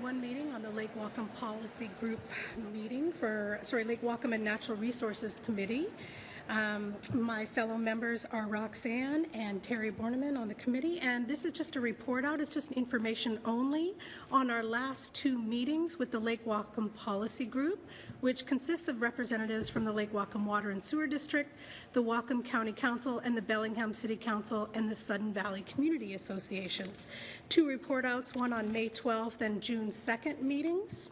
one meeting on the Lake Whatcom Policy Group meeting for, Lake Whatcom and Natural Resources Committee. My fellow members are Roxanne and Terry Borneman on the committee, and this is just a report out. It's just information only on our last two meetings with the Lake Whatcom Policy Group, which consists of representatives from the Lake Whatcom Water and Sewer District, the Whatcom County Council, and the Bellingham City Council, and the Sudden Valley Community Associations. Two report outs, one on May 12th and June 2nd meetings.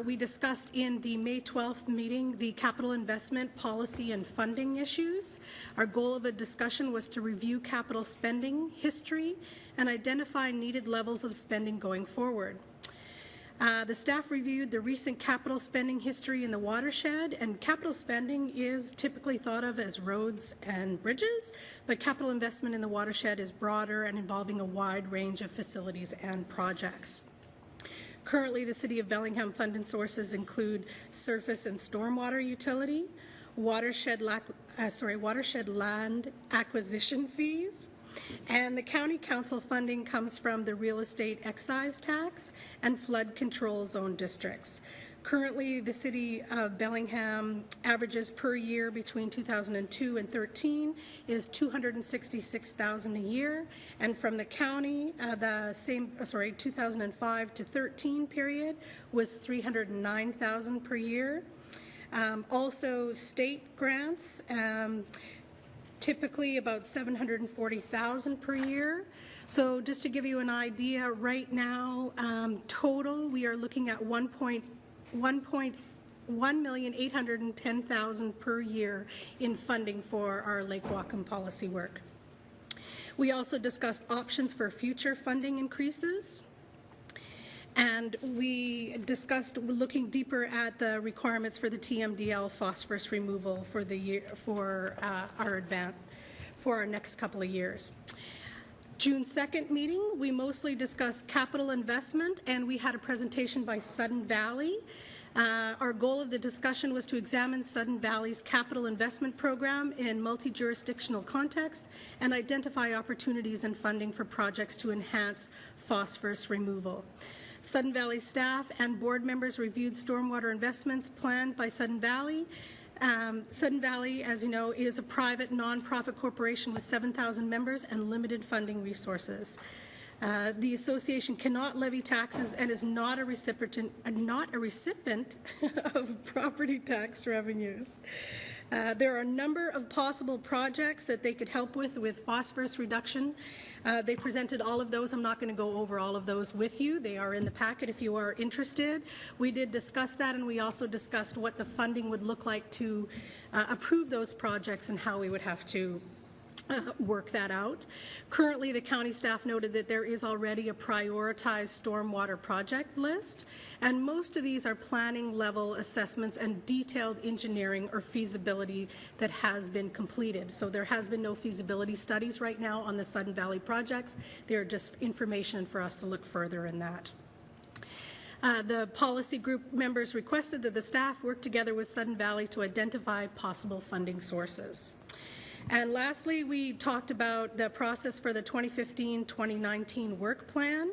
We discussed in the May 12th meeting the capital investment policy and funding issues. Our goal of the discussion was to review capital spending history and identify needed levels of spending going forward. The staff reviewed the recent capital spending history in the watershed, and capital spending is typically thought of as roads and bridges, but capital investment in the watershed is broader and involving a wide range of facilities and projects. Currently, the City of Bellingham funding sources include surface and stormwater utility, watershed land acquisition fees, and the County Council funding comes from the real estate excise tax and flood control zone districts. Currently, the City of Bellingham averages per year between 2002 and 13 is $266,000 a year, and from the county, the same 2005 to 13 period was $309,000 per year. Also, state grants. Typically about $740,000 per year. So just to give you an idea, right now, total, we are looking at $1,810,000 per year in funding for our Lake Whatcom policy work. We also discussed options for future funding increases. And we discussed looking deeper at the requirements for the TMDL phosphorus removal for the year for our next couple of years. June 2nd meeting, we mostly discussed capital investment, and we had a presentation by Sudden Valley. Our goal of the discussion was to examine Sudden Valley's capital investment program in multi-jurisdictional context and identify opportunities and funding for projects to enhance phosphorus removal. Sudden Valley staff and board members reviewed stormwater investments planned by Sudden Valley. Sudden Valley, as you know, is a private nonprofit corporation with 7,000 members and limited funding resources. The association cannot levy taxes and is not a recipient of property tax revenues. There are a number of possible projects that they could help with phosphorus reduction. They presented all of those. I'm not going to go over all of those with you. They are in the packet if you are interested. We did discuss that, and we also discussed what the funding would look like to approve those projects and how we would have to work that out. Currently, the county staff noted that there is already a prioritized stormwater project list, and most of these are planning level assessments and detailed engineering or feasibility that has been completed. So there has been no feasibility studies right now on the Sudden Valley projects. They're just information for us to look further in that. The policy group members requested that the staff work together with Sudden Valley to identify possible funding sources. And lastly, we talked about the process for the 2015-2019 work plan.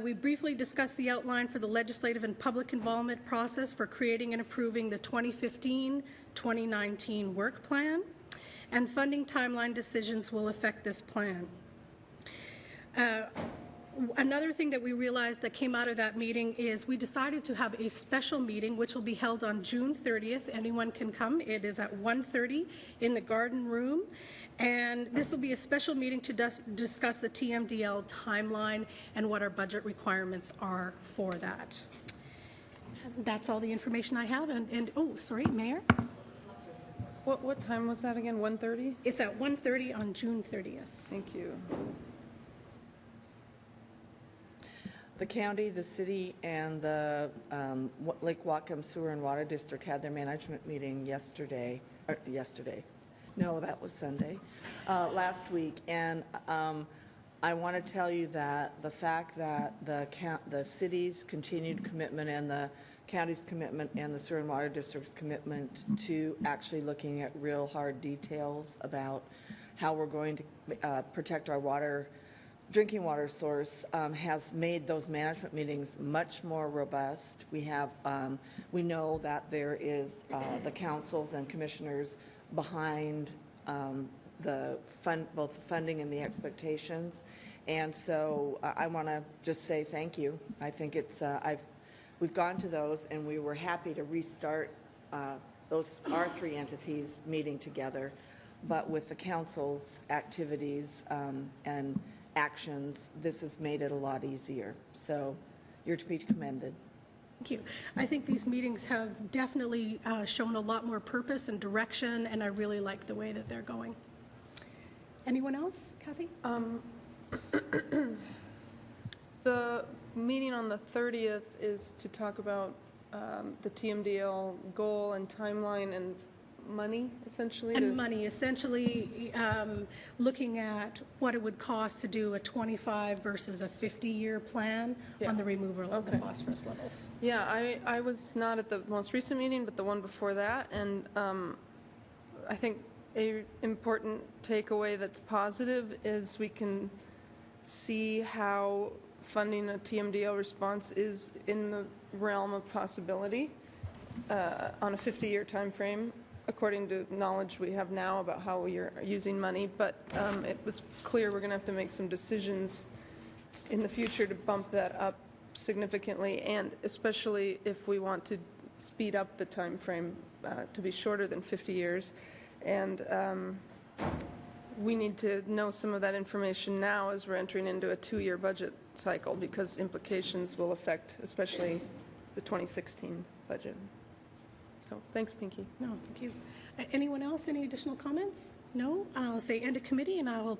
We briefly discussed the outline for the legislative and public involvement process for creating and approving the 2015-2019 work plan, and funding timeline decisions will affect this plan. Another thing that we realized that came out of that meeting is we decided to have a special meeting which will be held on June 30th. Anyone can come. It is at 1:30 in the garden room. And this will be a special meeting to discuss the TMDL timeline and what our budget requirements are for that. And that's all the information I have. And oh, sorry, Mayor? What time was that again, 1:30? It's at 1:30 on June 30th. Thank you. The county, the city, and the Lake Whatcom Sewer and Water District had their management meeting yesterday. No, that was Sunday, last week. And I want to tell you that the fact that the city's continued commitment and the county's commitment and the Sewer and Water District's commitment to actually looking at real hard details about how we're going to protect our water drinking water source has made those management meetings much more robust. We have, we know that there is the councils and commissioners behind both the funding and the expectations. And so I want to just say thank you. I think it's, we've gone to those, and we were happy to restart our three entities meeting together. But with the council's activities and actions, this has made it a lot easier. So you're to be commended. Thank you. I think these meetings have definitely shown a lot more purpose and direction, and I really like the way that they're going. Anyone else? Kathy? The meeting on the 30th is to talk about the TMDL goal and timeline and money, essentially. And money, essentially looking at what it would cost to do a 25 versus a 50-year plan on the removal of the phosphorus levels. Yeah, I was not at the most recent meeting, but the one before that, and I think a important takeaway that's positive is we can see how funding a TMDL response is in the realm of possibility on a 50-year time frame, according to knowledge we have now about how we are using money. But it was clear we're going to have to make some decisions in the future to bump that up significantly, and especially if we want to speed up the time frame to be shorter than 50 years. And we need to know some of that information now as we're entering into a 2-year budget cycle, because implications will affect especially the 2016 budget. So thanks, Pinky. No, thank you. Anyone else? Any additional comments? No? I'll say end of committee, and I will